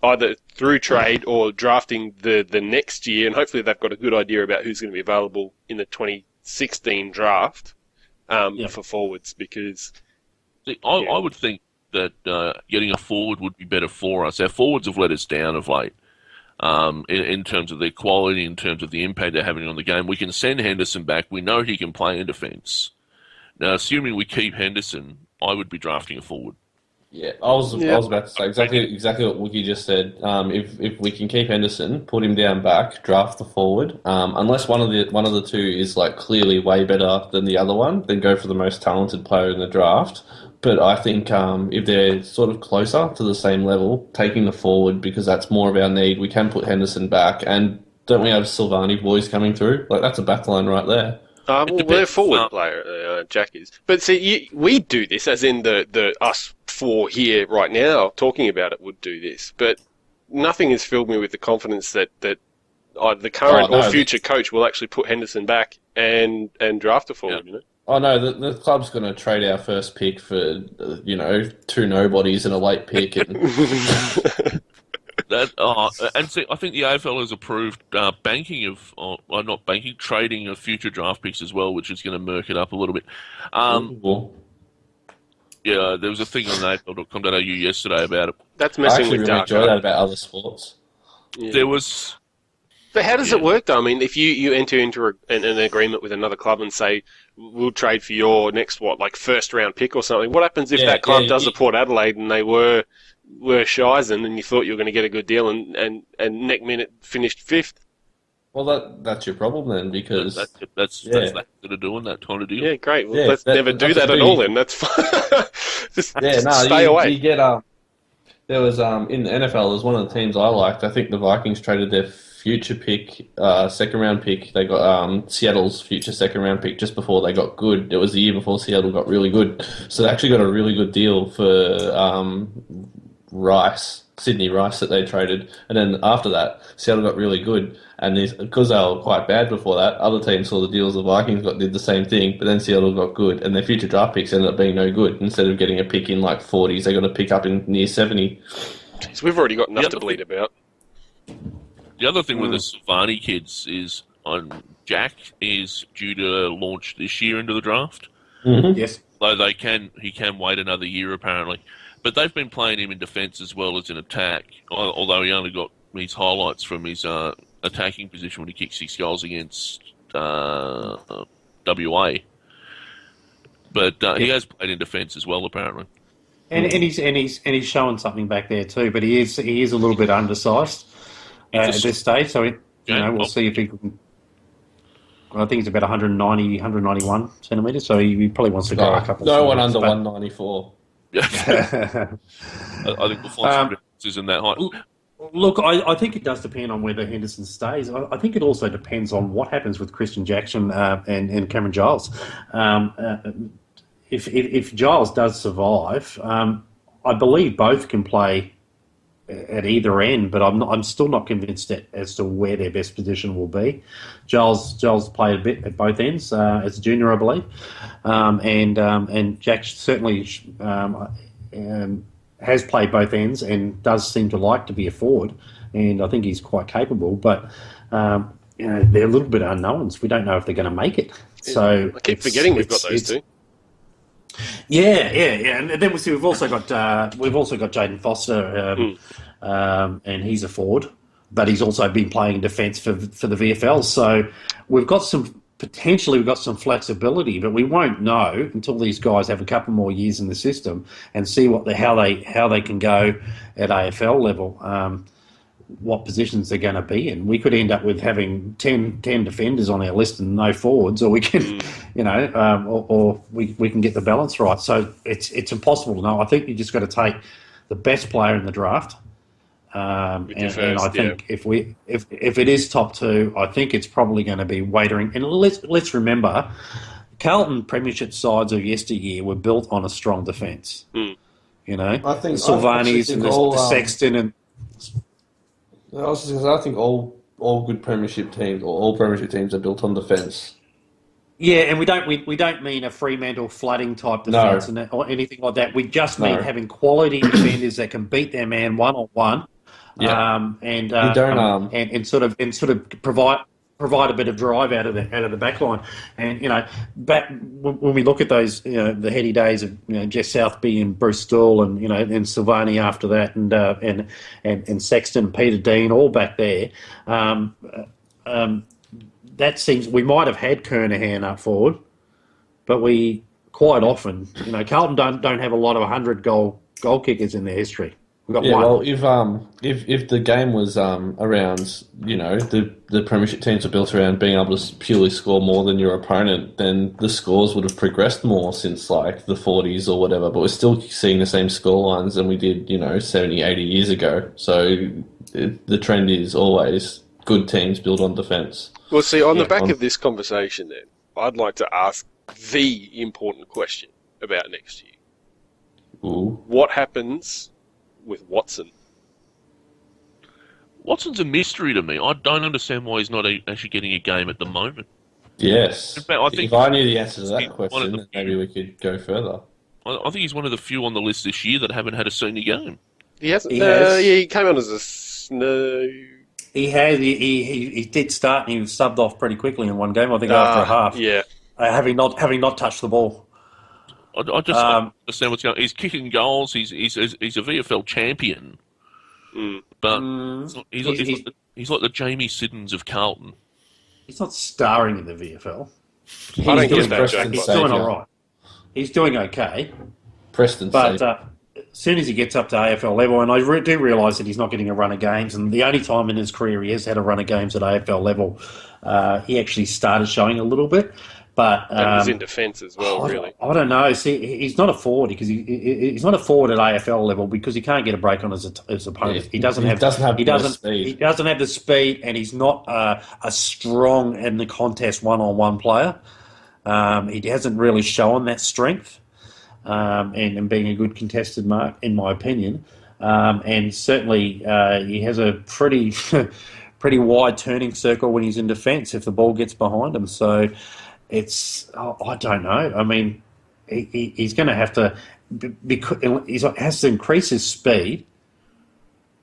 either through trade or drafting the next year, and hopefully they've got a good idea about who's going to be available in the 2016 draft for forwards. Because I would think that getting a forward would be better for us. Our forwards have let us down of late. In terms of their quality, in terms of the impact they're having on the game. We can send Henderson back. We know he can play in defence. Now, assuming we keep Henderson, I would be drafting a forward. Yeah, I was about to say exactly what Wookie just said. If we can keep Henderson, put him down back, draft the forward. Unless one of the two is like clearly way better than the other one, then go for the most talented player in the draft. But I think if they're sort of closer to the same level, taking the forward, because that's more of our need, we can put Henderson back. And don't we have Silvani boys coming through? Like, that's a backline right there. Well, we're a forward player, Jack is. But see, we do this, as in the us four here right now talking about it would do this. But nothing has filled me with the confidence that either the current or future coach will actually put Henderson back and draft a forward, you know? Oh no, the club's going to trade our first pick for, two nobodies and a late pick. And and see, I think the AFL has approved trading of future draft picks as well, which is going to murk it up a little bit. Yeah, there was a thing on AFL.com.au yesterday about it. That's messing with data. I enjoy that about other sports. Yeah. There was... But how does it work, though? I mean, if you enter into an agreement with another club and say, we'll trade for your next, first-round pick or something, what happens if that club does a Port Adelaide and they were Shizen and you thought you were going to get a good deal and next minute finished fifth? Well, that's your problem then, because... That's that good of doing that kind of deal. Yeah, great. Well, let's never do that at all then. That's fine. just stay away. You get... There was, in the NFL, there was one of the teams I liked. I think the Vikings traded their future pick, second-round pick. They got Seattle's future second-round pick just before they got good. It was the year before Seattle got really good. So they actually got a really good deal for Rice Sydney Rice that they traded, and then after that, Seattle got really good, and because they were quite bad before that, other teams saw the deals. The Vikings did the same thing, but then Seattle got good, and their future draft picks ended up being no good. Instead of getting a pick in like 40s, they got a pick up in near 70. So we've already got enough to bleed about. The other thing with the Silvani kids is Jack is due to launch this year into the draft. Mm-hmm. Yes. Though he can wait another year apparently. But they've been playing him in defence as well as in attack, although he only got his highlights from his attacking position when he kicked 6 goals against WA. But he has played in defence as well, apparently. And he's showing something back there too, but he is a little bit undersized at this stage. So we'll see if he can. I think it's about 190, 191 centimetres. So he probably wants to go a couple. No one under 194. I think we'll find some differences in that height. Look, I think it does depend on whether Henderson stays. I think it also depends on what happens with Christian Jackson and Cameron Giles. If Giles does survive, I believe both can play at either end, but I'm still not convinced as to where their best position will be. Giles played a bit at both ends as a junior, I believe, and Jack certainly has played both ends and does seem to like to be a forward, and I think he's quite capable. But they're a little bit unknowns. We don't know if they're going to make it. So I keep forgetting we've got those two. Yeah, and then we've also got Jaden Foster, and he's a forward, but he's also been playing in defence for the VFL. So we've got some flexibility, but we won't know until these guys have a couple more years in the system and see how they can go at AFL level. What positions they're going to be in. We could end up with having 10 defenders on our list and no forwards, or we can, or we can get the balance right. So it's impossible to know. I think you just got to take the best player in the draft. And I think if it is top two, I think it's probably going to be Waitering. And let's remember, Carlton Premiership sides of yesteryear were built on a strong defence. I think Silvani's and the Sexton and. I think all good premiership teams, or all premiership teams, are built on defence. Yeah, and we don't mean a Fremantle flooding type defence or anything like that. We just mean having quality defenders that can beat their man 1-on-1, and sort of provide a bit of drive out of the back line. And when we look at those, the heady days of Jeff Southby and Bruce Stoll and and Silvani after that, and Sexton, Peter Dean, all back there. That seems we might have had Kernahan up forward, but we quite often, Carlton don't have a lot of 100 goal kickers in their history. We've got one. Well, if the game was around, the premiership teams are built around being able to purely score more than your opponent, then the scores would have progressed more since like the 40s or whatever. But we're still seeing the same score lines than we did, 70, 80 years ago. So the trend is always good teams build on defence. Well, see, on the back of this conversation, then I'd like to ask the important question about next year. Ooh. What happens with Watson? Watson's a mystery to me. I don't understand why he's not actually getting a game at the moment. Yes. In fact, I think if I knew the answer to that question, then maybe we could go further. I think he's one of the few on the list this year that haven't had a senior game. He hasn't. He came on as a He has. He did start and he was subbed off pretty quickly in one game. I think after a half. Yeah. Having not touched the ball. I just don't understand what's going on. He's kicking goals. He's a VFL champion. But he's like the Jamie Siddons of Carlton. He's not starring in the VFL. I don't get that joke. He's doing all right. He's doing okay. Preston, but as soon as he gets up to AFL level, and I do realise that he's not getting a run of games, and the only time in his career he has had a run of games at AFL level, he actually started showing a little bit. But he was in defence as well, really. I don't know. See, he's not a forward because he's not a forward at AFL level because he can't get a break on his opponent. Yeah, he doesn't have the speed, and he's not a strong in the contest one-on-one player. He hasn't really shown that strength, and being a good contested mark, in my opinion. and certainly he has a pretty pretty wide turning circle when he's in defence if the ball gets behind him. So I don't know. I mean, he's going to have to he has to increase his speed,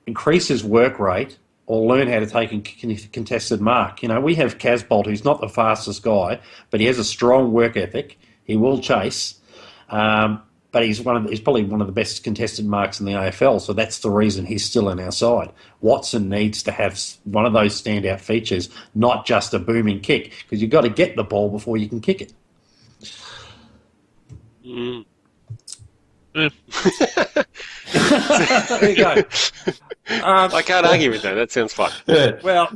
increase his work rate, or learn how to take a contested mark. You know, we have Casbolt, who's not the fastest guy, but he has a strong work ethic. He will chase, but he's probably one of the best contested marks in the AFL. So that's the reason he's still in our side. Watson needs to have one of those standout features, not just a booming kick, because you've got to get the ball before you can kick it. Mm. There you go. I can't argue with that. That sounds fun. Well,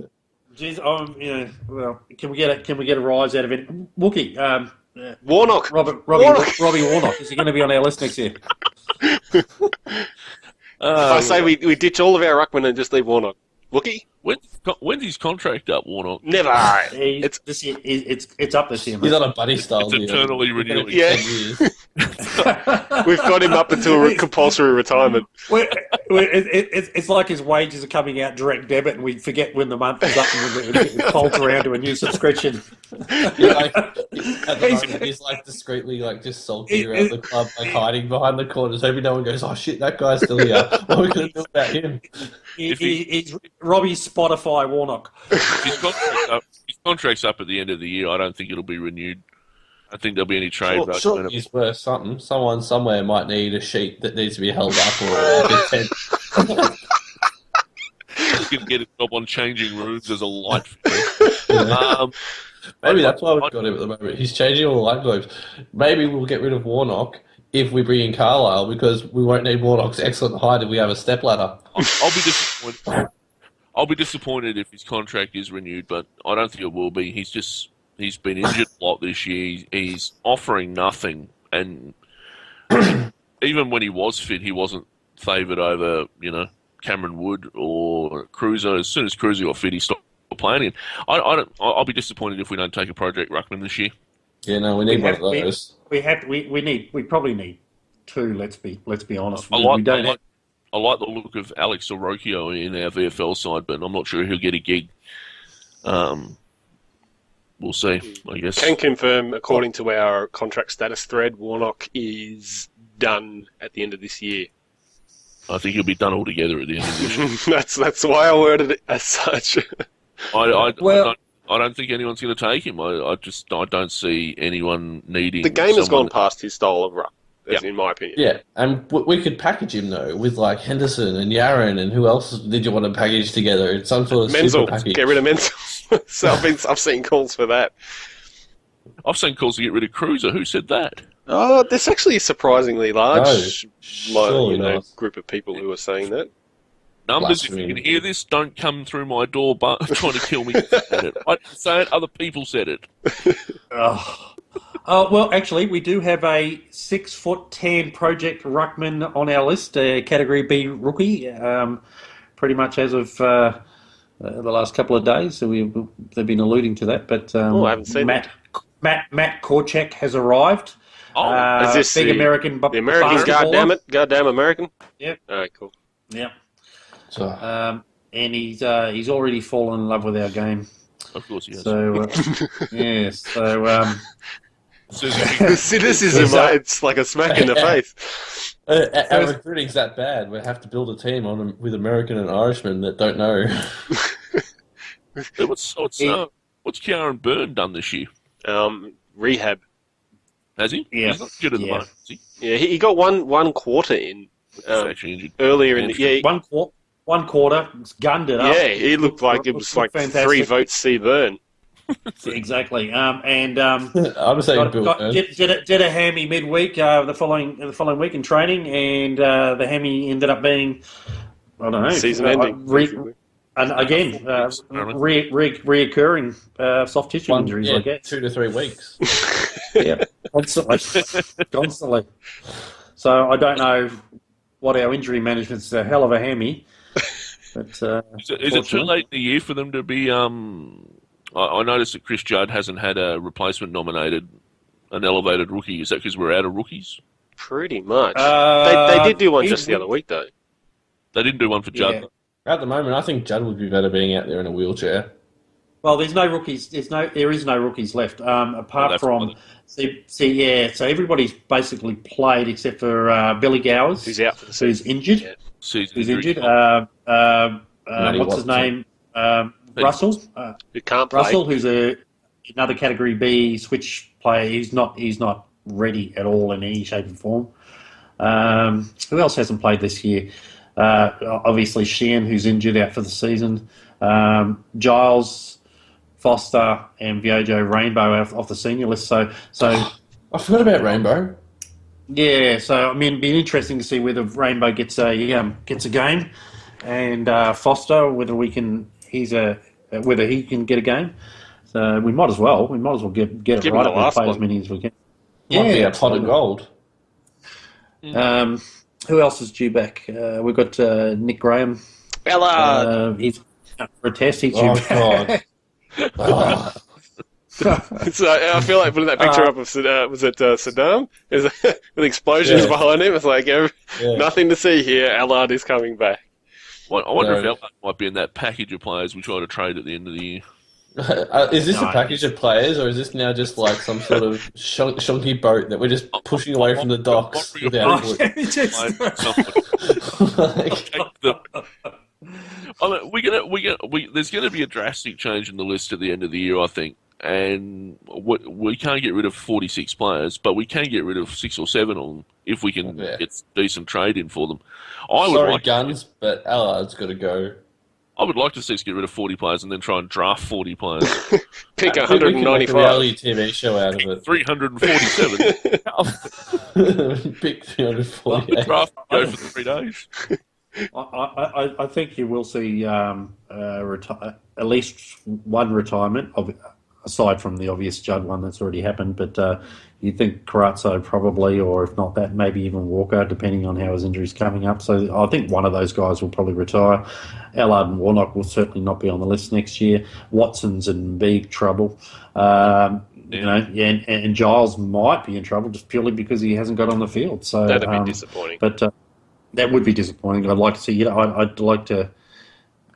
geez, can we get a rise out of it? Wookie, Warnock. Robbie Warnock. Is he going to be on our list next year? I say we ditch all of our ruckmen and just leave Warnock. Wookie? When's his contract up, Warnock? Never. It's up this year, mate. He's on a buddy style It's deal. eternally renewed. Yeah. We've got him up until compulsory retirement. It's like his wages are coming out direct debit, and we forget when the month is up, and we bolt around to a new subscription. He's like discreetly, like just sulking around the club, like hiding behind the corners, hoping no one goes, "Oh shit, that guy's still here. What are we going to do about him?" He's Robbie's Spotify Warnock. His contract's up at the end of the year. I don't think it'll be renewed. I think there'll be any trade. Sure, he's worth something. Someone somewhere might need a sheet that needs to be held up, or like a tent. You can get a job on changing rooms as a light fitter. Maybe that's why we've got him at the moment. He's changing all the light globes. Maybe we'll get rid of Warnock if we bring in Carlisle, because we won't need Warnock's excellent height if we have a step ladder. I'll be disappointed. I'll be disappointed if his contract is renewed, but I don't think it will be. He's been injured a lot this year. He's offering nothing, and even when he was fit, he wasn't favoured over, Cameron Wood or Cruiser. As soon as Cruiser got fit, he stopped playing him. I'll be disappointed if we don't take a Project Ruckman this year. Yeah, no, we need one of those. We probably need two. Let's be honest. I like the look of Alex Orocchio in our VFL side, but I'm not sure he'll get a gig. We'll see, I guess. Can confirm, according to our contract status thread, Warnock is done at the end of this year. I think he'll be done altogether at the end of this year. That's why I worded it as such. I don't think anyone's going to take him. I don't see anyone needing. The game has gone past his style of ruck, in my opinion. Yeah, and we could package him though with like Henderson and Yaron, and who else did you want to package together in some sort of Menzel. super package? Get rid of Menzel. So I've seen calls for that. I've seen calls to get rid of Cruiser. Who said that? Oh, there's actually a surprisingly large not. group of people who are saying that. Numbers, if you can hear this, don't come through my door trying to kill me. I didn't say it, other people said it. Well, actually, we do have a 6'10" Project Ruckman on our list, Category B rookie, pretty much as of the last couple of days. So they've been alluding to that. But I haven't seen Matt Korchak has arrived. Is this big American the American, basketballer. goddamn American? Yep. All right, cool. Yep. So, And he's already fallen in love with our game. Of course he has. So, Cynicism, it's like a smack in the face. our recruiting's that bad. We have to build a team with American and Irishmen that don't know. What's Kieran Byrne done this year? Rehab. Has he? Yeah. He's not good at the moment, is he? Yeah, he got one quarter in. He's actually injured. Earlier in the year. One quarter, gunned it up. Yeah, he looked like it was like fantastic. 3 votes C. Burn. Exactly. I'm saying did a hammy midweek, the following week in training, and the hammy ended up being, I don't know, season ending. And again, reoccurring soft tissue injuries, I guess. 2 to 3 weeks. Yeah, constantly. So I don't know what our injury management's a hell of a hammy. But, is it too late in the year for them to be? I noticed that Chris Judd hasn't had a replacement nominated, an elevated rookie. Is that because we're out of rookies? Pretty much. They did do one just the other week, though. They didn't do one for Judd. At the moment, I think Judd would be better being out there in a wheelchair. Well, there's no rookies. There is no rookies left. Apart from, so everybody's basicly played except for Billy Gowers, who's out for the season, who's injured. Yeah. Who's injured? What's his name? Russell. Who can't play? Russell, who's another Category B switch player. He's not ready at all in any shape or form. Who else hasn't played this year? Obviously, Sheehan, who's injured, out for the season. Giles, Foster, and Viojo Rainbow off the senior list. So I forgot about Rainbow. Yeah, so I mean, it'd be interesting to see whether Rainbow gets a game, and Foster whether he can get a game. So we might as well get it right up and play as many as we can. Might be a pot of gold. Who else is due back? We've got Nick Graham. Ella! He's up for a test. He's due back. God. So I feel like putting that picture up of Saddam with explosions behind him. It's like nothing to see here. Allard is coming back. Well, I wonder if Allard might be in that package of players we try to trade at the end of the year. Is this a package of players, or is this now just like some sort of shonky boat that we're just pushing away from the docks without there's going to be a drastic change in the list at the end of the year, I think. And we can't get rid of 46 players, but we can get rid of 6 or 7 of them if we can get decent trade in for them. But Allard's got to go. I would like to see us get rid of 40 players and then try and draft 40 players. Pick 195. Make a reality TV show out of it. 347. Pick 348. Draft go for 3 days. I think you will see at least one retirement, aside from the obvious Judd one that's already happened. But you think Carazzo probably, or if not that, maybe even Walker, depending on how his injury's coming up. So I think one of those guys will probably retire. Allard and Warnock will certainly not be on the list next year. Watson's in big trouble. And Giles might be in trouble just purely because he hasn't got on the field. So that'd be disappointing. But that would be disappointing. I'd like to see. I'd like to,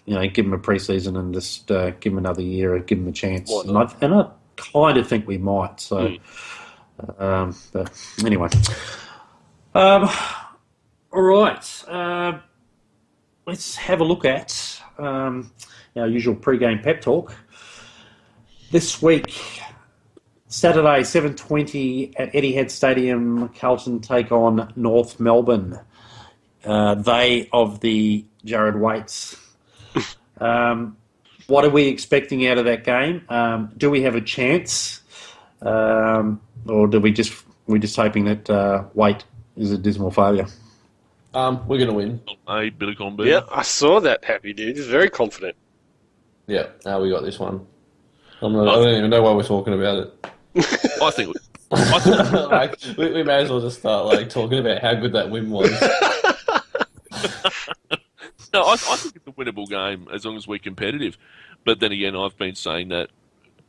give him a preseason and just give him another year, or give him a chance. And I kind of think we might. So, but anyway, all right. Let's have a look at our usual pre-game pep talk. This week, Saturday, 7:20 at Etihad Stadium, Carlton take on North Melbourne. They of the Jared Waits. What are we expecting out of that game? Do we have a chance, or do we're just hoping that Waite is a dismal failure? We're going to win. A bit of combat. Yeah, I saw that, Happy Dude. He's very confident. Yeah, now we got this one. I don't even know why we're talking about it. I think we may as well just start talking about how good that win was. No, I think it's a winnable game as long as we're competitive. But then again, I've been saying that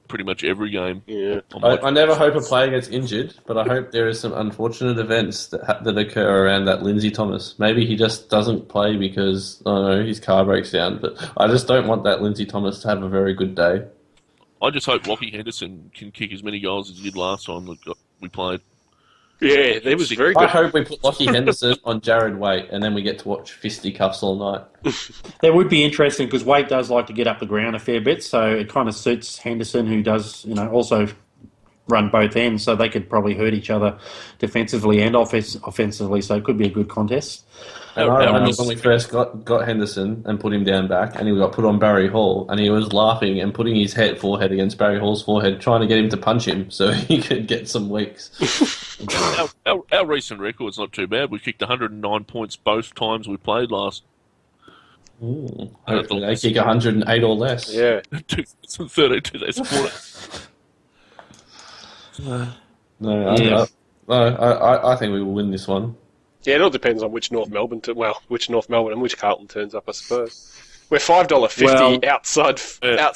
pretty much every game. Yeah. I never hope a player gets injured, but I hope there is some unfortunate events that occur around that Lindsay Thomas. Maybe he just doesn't play because, I don't know, his car breaks down. But I just don't want that Lindsay Thomas to have a very good day. I just hope Lockie Henderson can kick as many goals as he did last time we played. Yeah, that was very good. I hope we put Lockie Henderson on Jared Waite, and then we get to watch fisticuffs all night. That would be interesting because Waite does like to get up the ground a fair bit, so it kind of suits Henderson, who does, also run both ends, so they could probably hurt each other defensively and offensively. So it could be a good contest. And I remember when we first got Henderson and put him down back, and he got put on Barry Hall, and he was laughing and putting his forehead against Barry Hall's forehead, trying to get him to punch him so he could get some weeks. Our recent record's not too bad. We kicked 109 points both times we played last. Hopefully they kick 108 or less. Yeah. 2013, 2014. I think we will win this one. Yeah, it all depends on which North Melbourne and which Carlton turns up, I suppose. We're $5.50 outsiders. I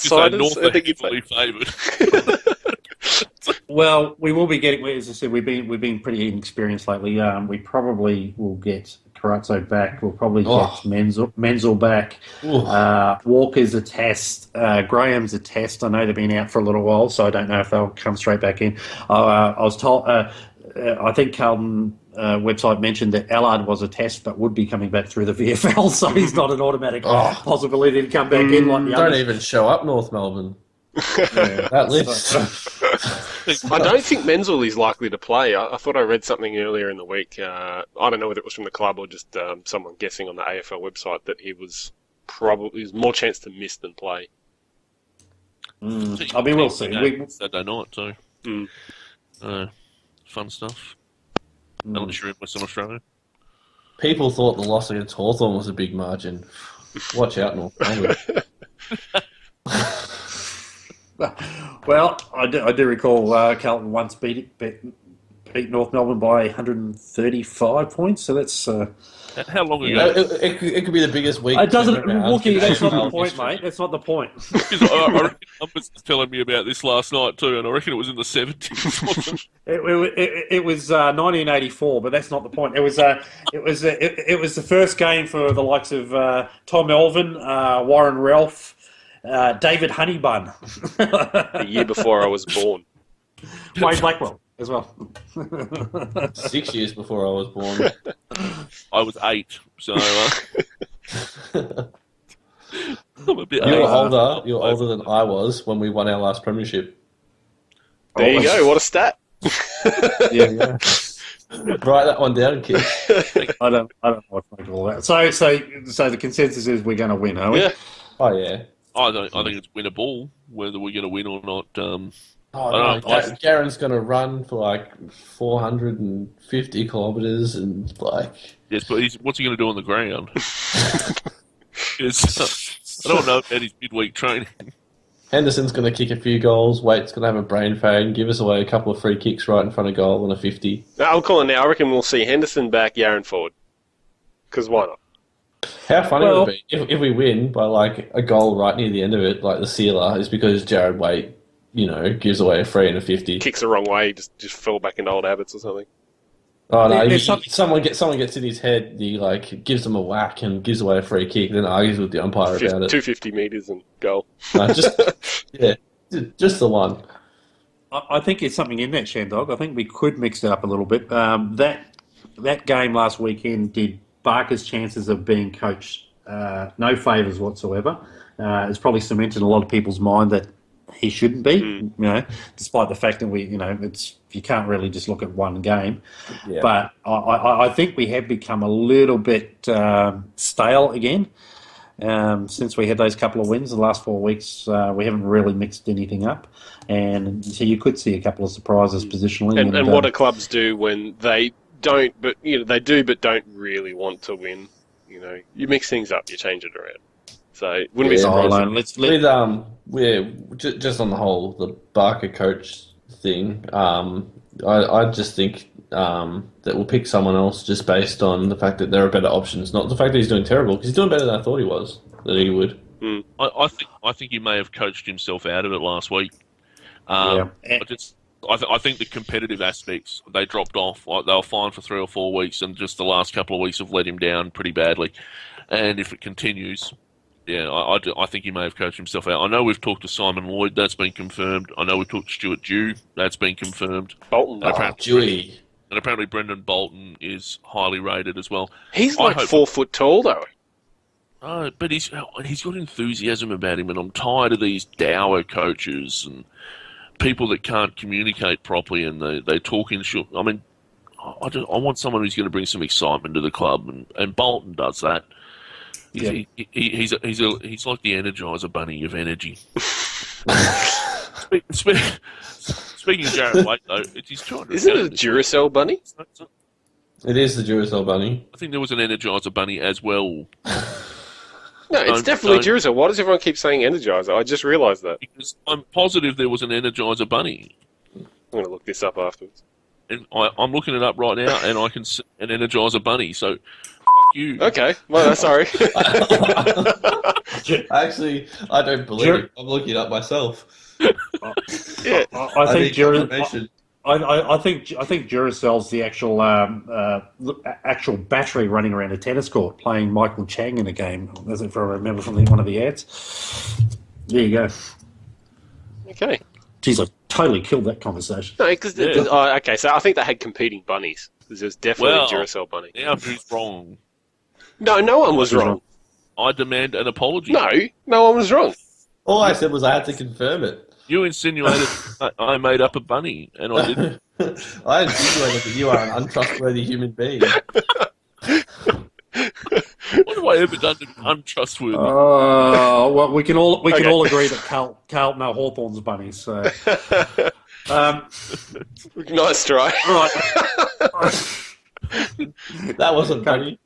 think it's favoured. Well, we will be getting. As I said, we've been pretty inexperienced lately. We probably will get a Carazzo back. We'll probably get Oh. Menzel back. Ooh. Walker's a test. Graham's a test. I know they've been out for a little while, so I don't know if they'll come straight back in. I was told, I think Carlton website mentioned that Allard was a test, but would be coming back through the VFL, so he's not an automatic possibility to come back in like the Don't others. even show up North Melbourne. That list. I don't think Menzel is likely to play. I thought I read something earlier in the week. I don't know whether it was from the club or just someone guessing on the AFL website that he was more chance to miss than play. I mean, we'll see. Saturday night too. Fun stuff. Unless you're in Western Australia. People thought the loss against Hawthorn was a big margin. Watch out, North Melbourne. Well, I do recall Carlton once beat North Melbourne by 135 points, so that's... How long ago? It could be the biggest week. It doesn't... turnaround. Wookie, that's not the point, mate. That's not the point. Because I reckon Numbers was telling me about this last night too, and I reckon it was in the 70s. Wasn't it? It was 1984, but that's not the point. It was the first game for the likes of Tom Elvin, Warren Ralph, David Honeybun. The year before I was born. Wayne Blackwell as well. 6 years before I was born. I was 8, so I'm a bit. You were older. You were older than I was when we won our last premiership. There you go. What a stat. Yeah. Write that one down, kid. I don't know what to make of all that. So the consensus is we're going to win, are we? Yeah. Oh yeah. I think it's winnable. Whether we're going to win or not, Oh, I no, don't know. Garen's going to run for like 450 kilometres and like... yes. But what's he going to do on the ground? I don't know about his midweek training. Henderson's going to kick a few goals. Waite's going to have a brain fade and give us away a couple of free kicks right in front of goal and a 50. No, I'll call it now. I reckon we'll see Henderson back, Yarran forward. Because why not? How funny would it be if we win by like a goal right near the end of it, like the sealer, is because Jared Waite, gives away a free and a 50. Kicks the wrong way, just fell back into old habits or something. Oh no! There's Someone gets in his head. He gives them a whack and gives away a free kick. Then argues with the umpire about it. 250 metres and goal. No, just the one. I think there's something in that, ShanDog. I think we could mix it up a little bit. That game last weekend did Barker's chances of being coached no favours whatsoever. It's probably cemented in a lot of people's mind that he shouldn't be, despite the fact that you can't really just look at one game. Yeah. But I think we have become a little bit stale again. Since we had those couple of wins the last 4 weeks, we haven't really mixed anything up. And so you could see a couple of surprises positionally. And what do clubs do when they don't, but they do but don't really want to win? You mix things up, you change it around. So it wouldn't be surprising. Just on the whole, the Barker coach thing, I just think that we'll pick someone else just based on the fact that there are better options, not the fact that he's doing terrible, because he's doing better than I thought he would. I think he may have coached himself out of it last week. I think the competitive aspects, they dropped off. They were fine for 3 or 4 weeks, and just the last couple of weeks have let him down pretty badly. And if it continues, I think he may have coached himself out. I know we've talked to Simon Lloyd, that's been confirmed. I know we've talked to Stuart Dew, that's been confirmed. Bolton. Dewey. And apparently Brendan Bolton is highly rated as well. He's like 4 foot tall, though. Oh, but he's got enthusiasm about him, and I'm tired of these dour coaches and people that can't communicate properly, and they talk in short. I mean, I want someone who's going to bring some excitement to the club, and Bolton does that. He's like the Energizer bunny of energy. Speaking of Jared Waite, though, it's his 200. Isn't it a Duracell bunny? It is the Duracell bunny. I think there was an Energizer bunny as well. No, it's definitely Duracell. Why does everyone keep saying Energizer? I just realised that. Because I'm positive there was an Energizer bunny. I'm going to look this up afterwards. And I'm looking it up right now, and I can see an Energizer bunny, so fuck you. Okay, well, sorry. Actually, I don't believe it. I'm looking it up myself. Yeah. I think I think Duracell's the actual battery running around a tennis court playing Michael Chang in a game, as if I remember from one of the ads. There you go. Okay. Geez, I totally killed that conversation. No, because okay, so I think they had competing bunnies. There's definitely a Duracell bunny. Now who's wrong? No one was wrong. I demand an apology. No one was wrong. All I said was I had to confirm it. You insinuated I made up a bunny, and I didn't. I insinuated that you are an untrustworthy human being. What have I ever done to be untrustworthy? Well, we can all agree that Carlton are Hawthorn's bunnies. So, nice try. All right. That wasn't funny.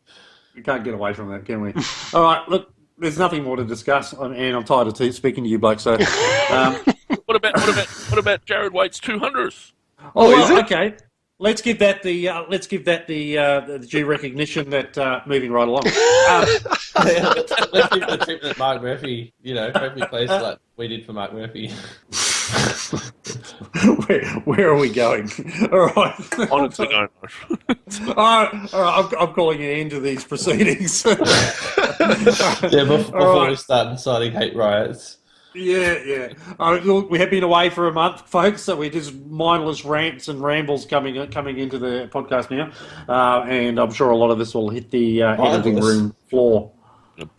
We can't get away from that, can we? All right, look, there's nothing more to discuss, and I'm tired of speaking to you, bloke. So, What about Jared Waite's 200th? is it? Okay. Let's give that the due recognition. That moving right along. Let's give the treatment that Mark Murphy, perfectly placed like we did for Mark Murphy. Where are we going? All right. On to the All right. I'm calling an end to these proceedings. Before we start inciting hate riots. Yeah. Look, we have been away for a month, folks, so we're just mindless rants and rambles coming into the podcast now, and I'm sure a lot of this will hit the editing room floor.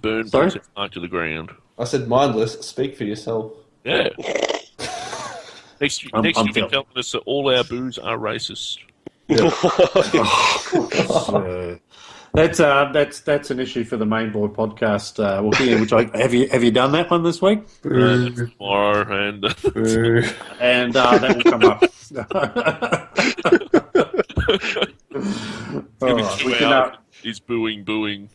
Burn Mark to the ground. I said mindless. Speak for yourself. Yeah. Next you'll be telling us that all our boos are racist. Yeah. That's an issue for the Main Board podcast, which have you done that one this week? Tomorrow and that will come up. He's booing.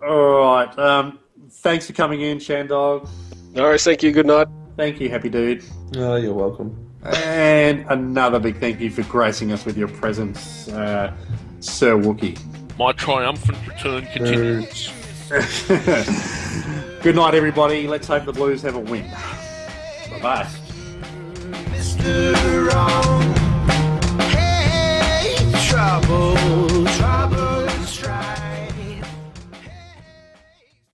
All right. Thanks for coming in, ShanDog. All right, thank you. Good night. Thank you, Happy Dude. Oh, you're welcome. And another big thank you for gracing us with your presence, Sir Wookie. My triumphant return continues. Good night, everybody. Let's hope the Blues have a win. Bye-bye.